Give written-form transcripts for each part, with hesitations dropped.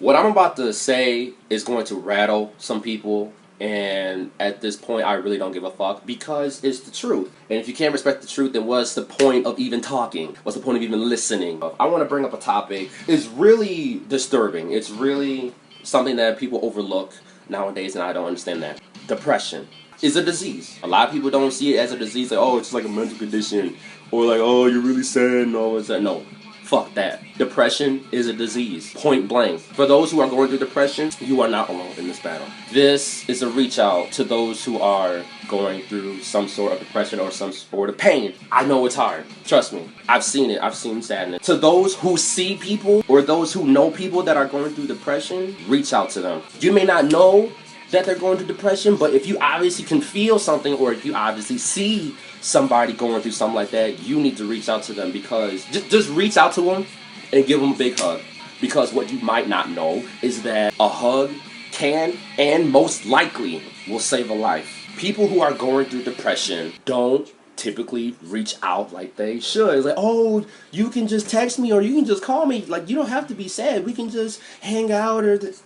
What I'm about to say is going to rattle some people, and at this point I really don't give a fuck because it's the truth. And if you can't respect the truth, then what's the point of even talking? What's the point of even listening? I want to bring up a topic. It's really disturbing. It's really something that people overlook nowadays, and I don't understand that. Depression is a disease. A lot of people don't see it as a disease, like, oh, it's like a mental condition, or like, oh, you're really sad and all that. No. Fuck that. Depression is a disease. Point blank. For those who are going through depression, you are not alone in this battle. This is a reach out to those who are going through some sort of depression or some sort of pain. I know it's hard. Trust me. I've seen it. I've seen sadness. To those who see people or those who know people that are going through depression, reach out to them. You may not know that they're going through depression, but if you obviously can feel something, or if you obviously see somebody going through something like that, you need to reach out to them, because just reach out to them and give them a big hug. Because what you might not know is that a hug can and most likely will save a life. People who are going through depression don't typically reach out like they should. It's like, oh, you can just text me or you can just call me. Like, you don't have to be sad. We can just hang out or this.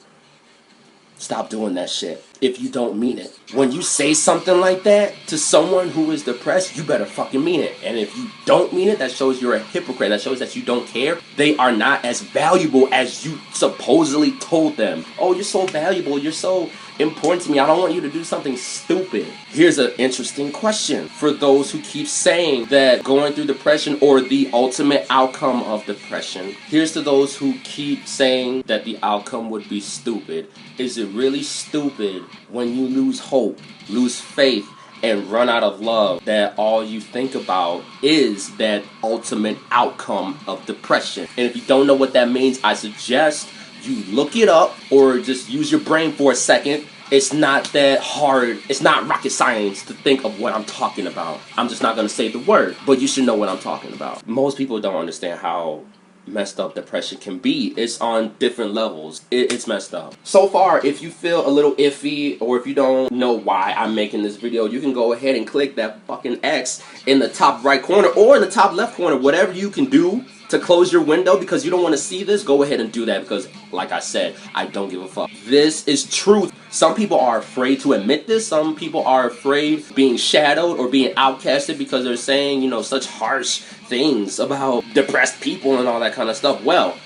Stop doing that shit if you don't mean it. When you say something like that to someone who is depressed, you better fucking mean it. And if you don't mean it, that shows you're a hypocrite. That shows that you don't care. They are not as valuable as you supposedly told them. Oh, you're so valuable. You're so important to me. I don't want you to do something stupid. Here's an interesting question for those who keep saying that going through depression or the ultimate outcome of depression. Here's to those who keep saying that the outcome would be stupid. Is it really stupid when you lose hope, lose faith, and run out of love, that all you think about is that ultimate outcome of depression? And if you don't know what that means, I suggest you look it up or just use your brain for a second. It's not that hard. It's not rocket science to think of what I'm talking about. I'm just not going to say the word, but you should know what I'm talking about. Most people don't understand how messed up depression can be. It's on different levels. It's messed up. So far, if you feel a little iffy or if you don't know why I'm making this video, you can go ahead and click that fucking X in the top right corner or in the top left corner. Whatever you can do to close your window because you don't want to see this, go ahead and do that, because like I said, I don't give a fuck. This is truth. Some people are afraid to admit this. Some people are afraid being shadowed or being outcasted because they're saying, you know, such harsh things about depressed people and all that kind of stuff. Well,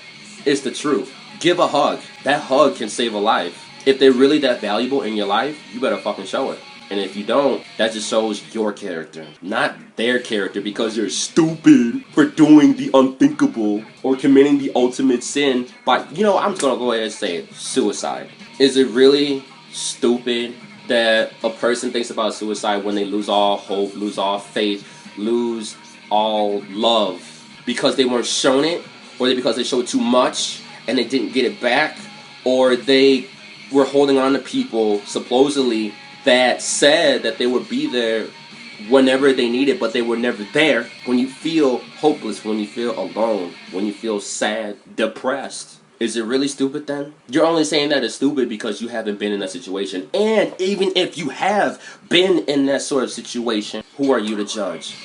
it's the truth. Give a hug. That hug can save a life. If they're really that valuable in your life, you better fucking show it. And if you don't, that just shows your character, not their character, because you're stupid for doing the unthinkable or committing the ultimate sin by, you know, I'm just going to go ahead and say it, suicide. Is it really stupid that a person thinks about suicide when they lose all hope, lose all faith, lose all love because they weren't shown it, or because they showed too much and they didn't get it back, or they were holding on to people supposedly that said that they would be there whenever they need it, but they were never there? When you feel hopeless, when you feel alone, when you feel sad, depressed, is it really stupid then? You're only saying that it's stupid because you haven't been in that situation. And even if you have been in that sort of situation, who are you to judge?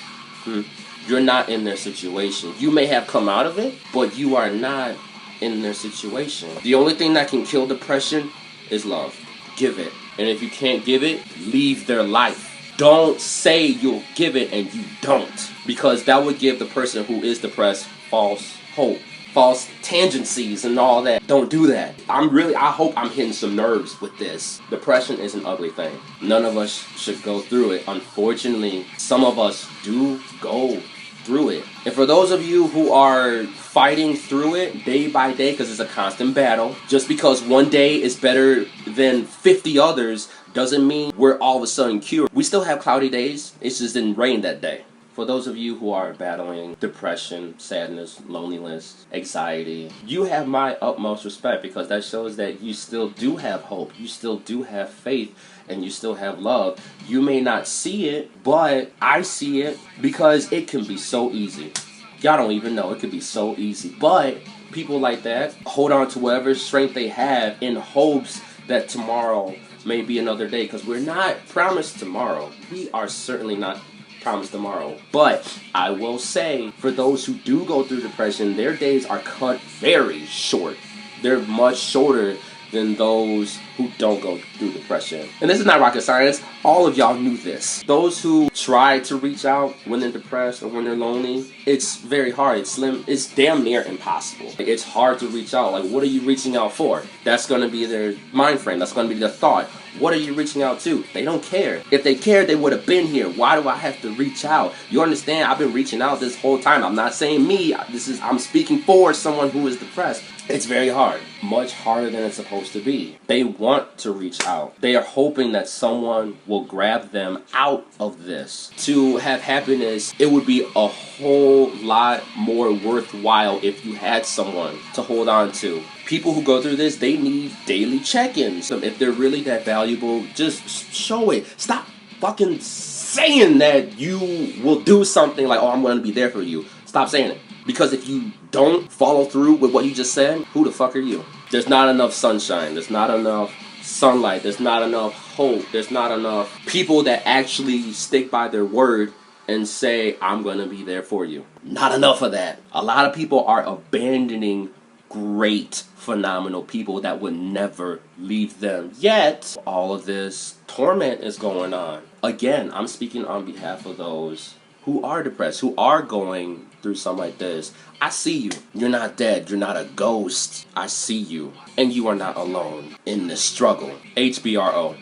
You're not in their situation. You may have come out of it, but you are not in their situation. The only thing that can kill depression is love. Give it. And if you can't give it, leave their life. Don't say you'll give it and you don't, because that would give the person who is depressed false hope, false tangencies and all that. Don't do that. I hope I'm hitting some nerves with this. Depression is an ugly thing. None of us should go through it. Unfortunately, some of us do go through it. And for those of you who are fighting through it day by day, because it's a constant battle, just because one day is better than 50 others doesn't mean we're all of a sudden cured. We still have cloudy days. It just didn't rain that day. For those of you who are battling depression, sadness, loneliness, anxiety, you have my utmost respect, because that shows that you still do have hope, you still do have faith, and you still have love. You may not see it, but I see it, because it can be so easy. Y'all don't even know, it can be so easy. But people like that hold on to whatever strength they have in hopes that tomorrow may be another day, because we're not promised tomorrow. We are certainly not promised tomorrow. But I will say, for those who do go through depression, their days are cut very short. They're much shorter than those who don't go through depression. And this is not rocket science. All of y'all knew this. Those who try to reach out when they're depressed or when they're lonely, it's very hard. It's slim. It's damn near impossible. It's hard to reach out. Like, what are you reaching out for? That's going to be their mind frame. That's going to be their thought. What are you reaching out to? They don't care. If they cared, they would have been here. Why do I have to reach out? You understand? I've been reaching out this whole time. I'm not saying me. I'm speaking for someone who is depressed. It's very hard. Much harder than it's supposed to be. They want to reach out. They are hoping that someone will grab them out of this. To have happiness, it would be a whole lot more worthwhile if you had someone to hold on to. People who go through this, they need daily check-ins. If they're really that valuable, just show it. Stop fucking saying that you will do something like, oh, I'm going to be there for you. Stop saying it. Because if you don't follow through with what you just said, who the fuck are you? There's not enough sunshine. There's not enough sunlight. There's not enough hope. There's not enough people that actually stick by their word and say, I'm going to be there for you. Not enough of that. A lot of people are abandoning great, phenomenal people that would never leave them. Yet, all of this torment is going on. Again, I'm speaking on behalf of those who are depressed, who are going through something like this. I see you. You're not dead. You're not a ghost. I see you. And you are not alone in this struggle. HBRO.